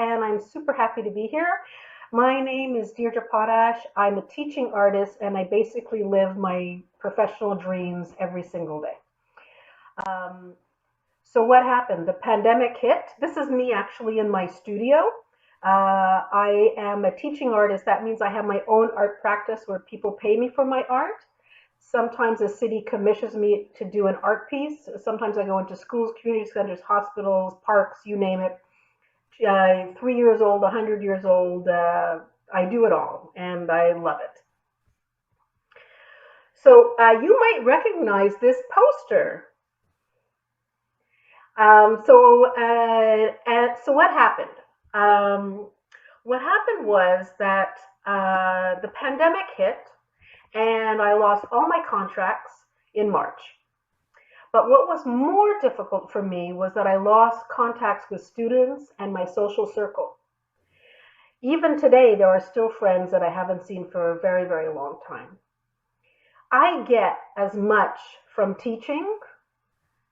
and I'm super happy to be here. My name is Deirdre Potash. I'm a teaching artist, and I basically live my professional dreams every single day. Um, so what happened? The pandemic hit. This is me actually in my studio. I am a teaching artist. That means I have my own art practice where people pay me for my art. Sometimes the city commissions me to do an art piece. Sometimes I go into schools, community centers, hospitals, parks, you name it. 3 years old, 100 years old, I do it all, and I love it. So you might recognize this poster. So what happened? What happened was that the pandemic hit, and I lost all my contracts in March. But what was more difficult for me was that I lost contacts with students and my social circle. Even today, there are still friends that I haven't seen for a very, very long time. I get as much from teaching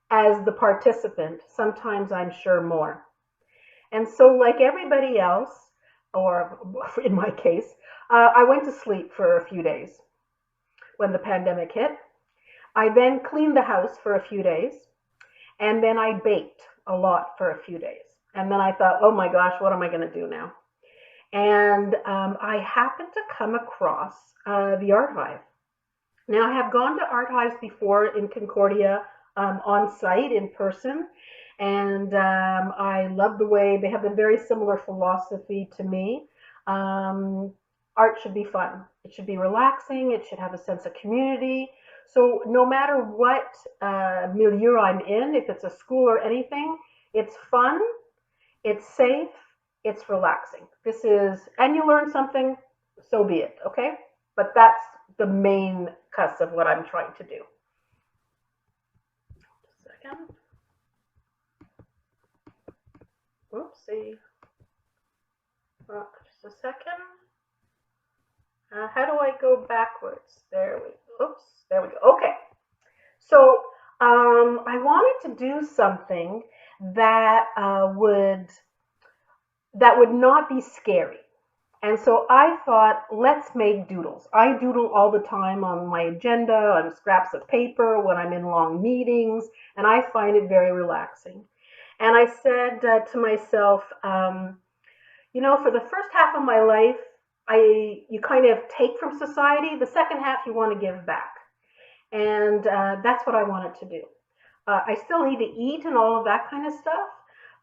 as the participant, sometimes I'm sure more. And so like everybody else, or in my case, I went to sleep for a few days when the pandemic hit. I then cleaned the house for a few days, and then I baked a lot for a few days. And then I thought, oh my gosh, what am I going to do now? And I happened to come across the Art Hive. Now, I have gone to Art Hives before in Concordia on site, in person, and I love the way they have a very similar philosophy to me. Art should be fun. It should be relaxing. It should have a sense of community. So no matter what milieu I'm in, if it's a school or anything, it's fun, it's safe, it's relaxing. And you learn something, so be it, okay? But that's the main crux of what I'm trying to do. Just a second. Oopsie. Just a second. How do I go backwards? There we go. Oops, there we go. Okay. So I wanted to do something that would not be scary. And so I thought, let's make doodles. I doodle all the time on my agenda, on scraps of paper, when I'm in long meetings, and I find it very relaxing. And I said to myself, for the first half of my life, you kind of take from society. The second half, you want to give back. And that's what I wanted to do. I still need to eat and all of that kind of stuff,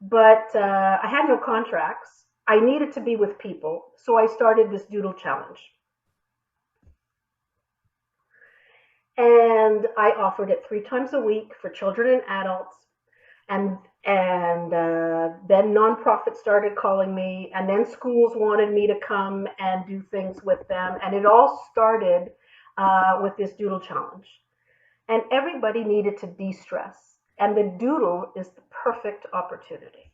but I had no contracts. I needed to be with people, so I started this doodle challenge. And I offered it 3 times a week for children and adults. And then nonprofits started calling me, and then schools wanted me to come and do things with them. And it all started with this doodle challenge. And everybody needed to de-stress. And the doodle is the perfect opportunity.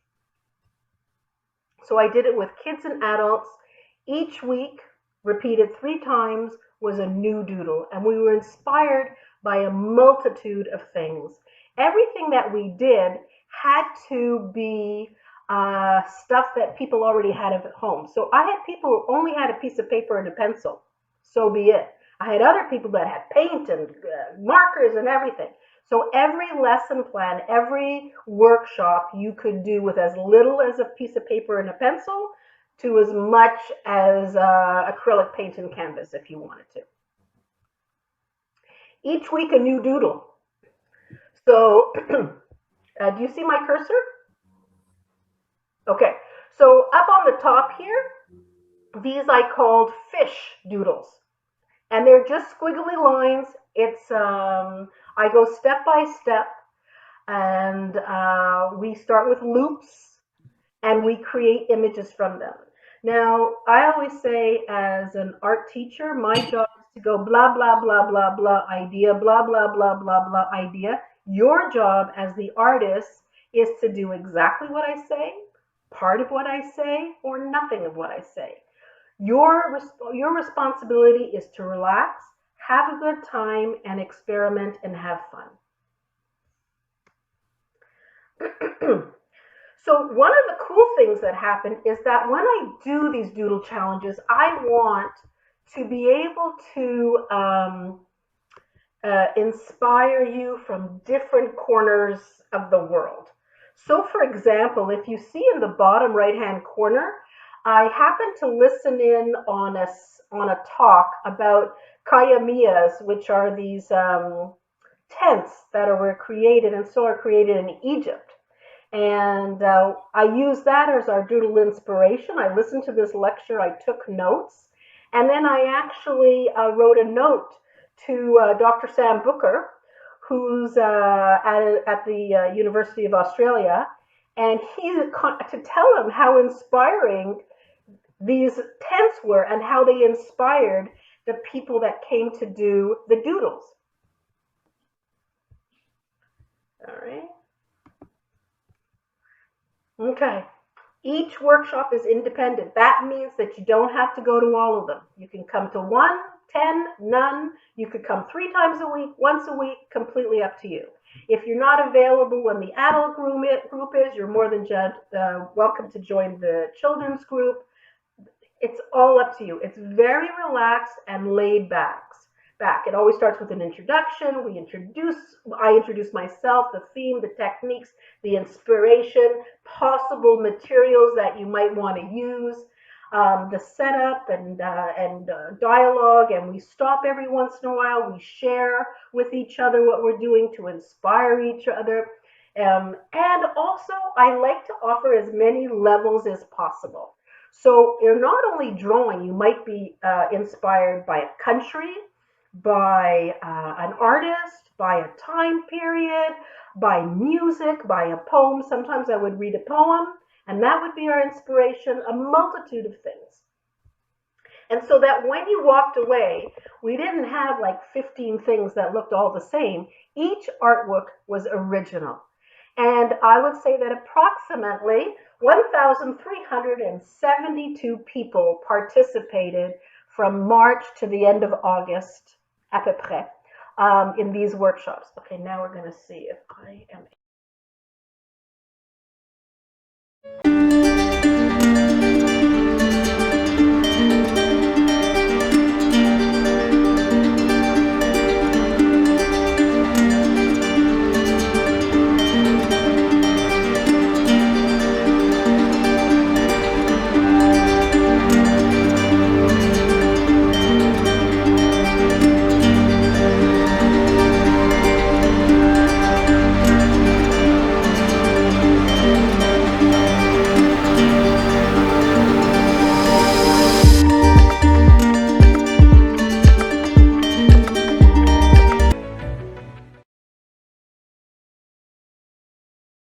So I did it with kids and adults. Each week, repeated 3 times, was a new doodle. And we were inspired by a multitude of things. Everything that we did had to be stuff that people already had at home. So I had people who only had a piece of paper and a pencil. So be it. I had other people that had paint and markers and everything. So every lesson plan, every workshop you could do with as little as a piece of paper and a pencil to as much as acrylic paint and canvas if you wanted to. Each week a new doodle. So do you see my cursor? Okay, so up on the top here, these I called fish doodles. And they're just squiggly lines. It's I go step by step, and we start with loops, and we create images from them. Now, I always say as an art teacher, my job is to go blah, blah, blah, blah, blah, idea, blah, blah, blah, blah, blah, idea. Your job as the artist is to do exactly what I say, part of what I say, or nothing of what I say. Your responsibility is to relax, have a good time, and experiment and have fun. So one of the cool things that happened is that when I do these doodle challenges, I want to be able to inspire you from different corners of the world. So, for example, if you see in the bottom right-hand corner, I happened to listen in on a talk about kayamiyas, which are these tents that were created and still are created in Egypt. And I used that as our doodle inspiration. I listened to this lecture, I took notes, and then I actually wrote a note to Dr. Sam Booker, who's at the University of Australia, and to tell him how inspiring these tents were and how they inspired the people that came to do the doodles. All right. Okay. Each workshop is independent. That means that you don't have to go to all of them. You can come to one, 10, none. You could come 3 times a week, once a week, completely up to you. If you're not available when the adult group is, you're more than welcome to join the children's group. It's all up to you. It's very relaxed and laid back. It always starts with an introduction. I introduce myself, the theme, the techniques, the inspiration, possible materials that you might want to use, the setup and dialogue, and we stop every once in a while. We share with each other what we're doing to inspire each other. And also, I like to offer as many levels as possible. So you're not only drawing, you might be inspired by a country, by an artist, by a time period, by music, by a poem. Sometimes I would read a poem, and that would be our inspiration, a multitude of things. And so that when you walked away, we didn't have like 15 things that looked all the same. Each artwork was original. And I would say that approximately 1,372 people participated from March to the end of August, à peu près, in these workshops. Okay, now we're going to see if I am